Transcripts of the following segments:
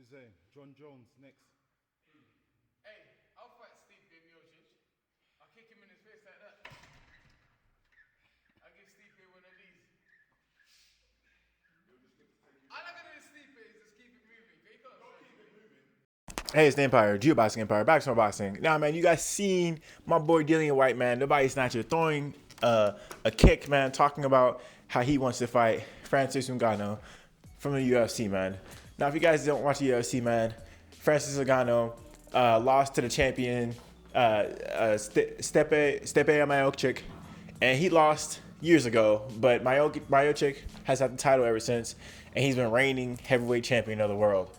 Zay. John Jones next. Hey, I'll fight Steve Miocic. I'll kick him in his face like that. I'll give Steve one of these. All I gotta do Steve is just keep it moving. There you go. Hey, it's the Empire, Geoboxing Empire, back to my boxing. Now, man, you guys seen my boy Dillian Whyte, man, the body snatcher, throwing a kick, man, talking about how he wants to fight Francis Ngannou from the UFC, man. Now, if you guys don't watch the UFC, man, Francis Ngannou lost to the champion, Stipe Miocic, and he lost years ago, but Miocic has had the title ever since, and he's been reigning heavyweight champion of the world.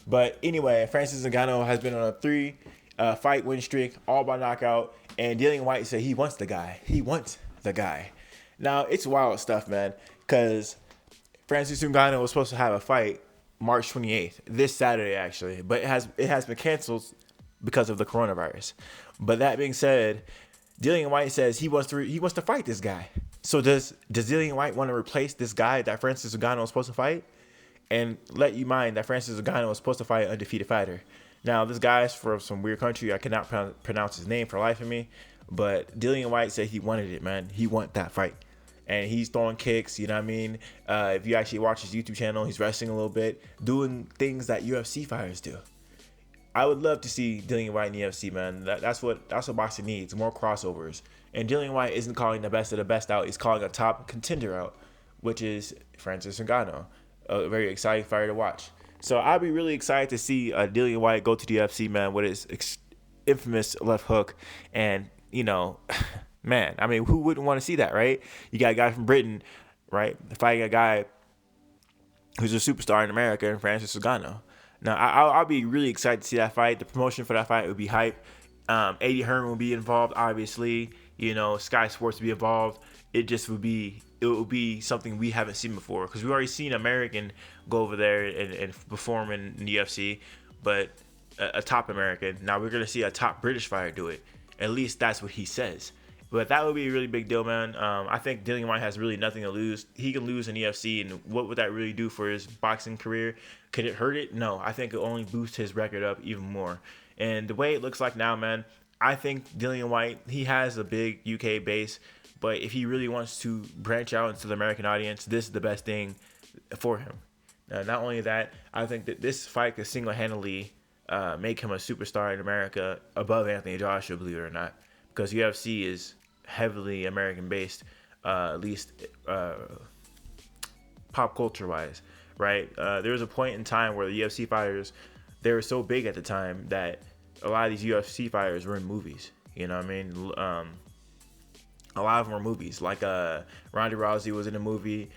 But anyway, Francis Ngannou has been on a 3-fight win streak, all by knockout. And Dillian Whyte said he wants the guy. He wants the guy. Now, it's wild stuff, man, because Francis Ngannou was supposed to have a fight March 28th, this Saturday, actually. But it has been canceled because of the coronavirus. But that being said, Dillian Whyte says he wants to fight this guy. So does Dillian Whyte want to replace this guy that Francis Ngannou was supposed to fight? And let you mind that Francis Ngannou was supposed to fight an undefeated fighter. Now, this guy's from some weird country. I cannot pronounce his name for the life of me. But Dillian Whyte said he wanted it, man. He want that fight. And he's throwing kicks, you know what I mean? If you actually watch his YouTube channel, he's wrestling a little bit, doing things that UFC fighters do. I would love to see Dillian Whyte in the UFC, man. That's what boxing needs, more crossovers. And Dillian Whyte isn't calling the best of the best out. He's calling a top contender out, which is Francis Ngannou. A very exciting fighter to watch. So I'll be really excited to see Dillian Whyte go to the UFC, man, with his infamous left hook. And, you know, man, I mean, who wouldn't want to see that, right? You got a guy from Britain, right, fighting a guy who's a superstar in America, and Francis Ngannou. Now, I'll be really excited to see that fight. The promotion for that fight would be hype. Eddie Hearn will be involved, obviously. You know, Sky Sports will be involved. It will be something we haven't seen before, because we've already seen an American go over there and perform in the UFC, but a top American. Now we're going to see a top British fighter do it. At least that's what he says. But that would be a really big deal, man. I think Dillian Whyte has really nothing to lose. He can lose in the UFC, and what would that really do for his boxing career? Could it hurt it? No. I think it only boosts his record up even more. And the way it looks like now, man, I think Dillian Whyte, he has a big UK base, but if he really wants to branch out into the American audience, this is the best thing for him. Not only that, I think that this fight could single-handedly make him a superstar in America above Anthony Joshua, believe it or not, because UFC is heavily American-based, at least pop culture-wise, right? There was a point in time where the UFC fighters, they were so big at the time that a lot of these UFC fighters were in movies. You know what I mean? A lot of them were movies. Like Ronda Rousey was in a movie.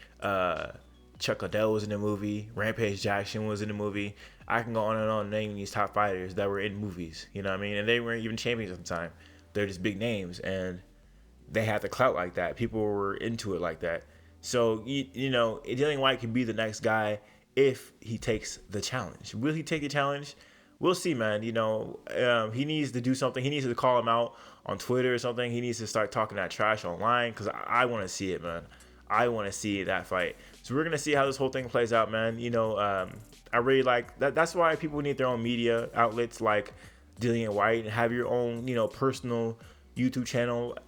Chuck Liddell was in a movie. Rampage Jackson was in a movie. I can go on and on naming these top fighters that were in movies. You know what I mean? And they weren't even champions at the time. They're just big names, and they had the clout like that. People were into it like that. So, you know, Dillian Whyte can be the next guy if he takes the challenge. Will he take the challenge? We'll see, man. You know, he needs to do something. He needs to call him out on Twitter or something. He needs to start talking that trash online, because I want to see it, man. I want to see that fight. So we're going to see how this whole thing plays out, man. You know, I really like that. That's why people need their own media outlets like Dillian Whyte, and have your own, you know, personal YouTube channel,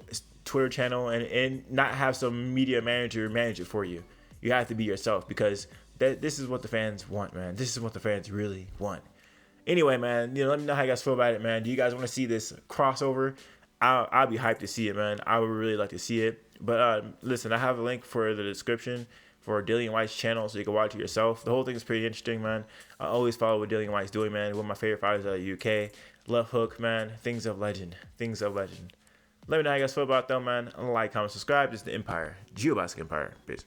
Twitter channel, and not have some media manager manage it for you. You have to be yourself, because this is what the fans want, man. This is what the fans really want. Anyway, man, you know, let me know how you guys feel about it, man. Do you guys want to see this crossover? I'll be hyped to see it, man. I would really like to see it. But listen, I have a link for the description for Dillian Whyte's channel, so you can watch it yourself. The whole thing is pretty interesting, man. I always follow what Dillian Whyte's doing, man. One of my favorite fighters out of the UK. Left hook, man. Things of legend. Things of legend. Let me know how you guys feel about it, though, man. Like, comment, subscribe. This is the Empire. Geoboxing Empire. Peace.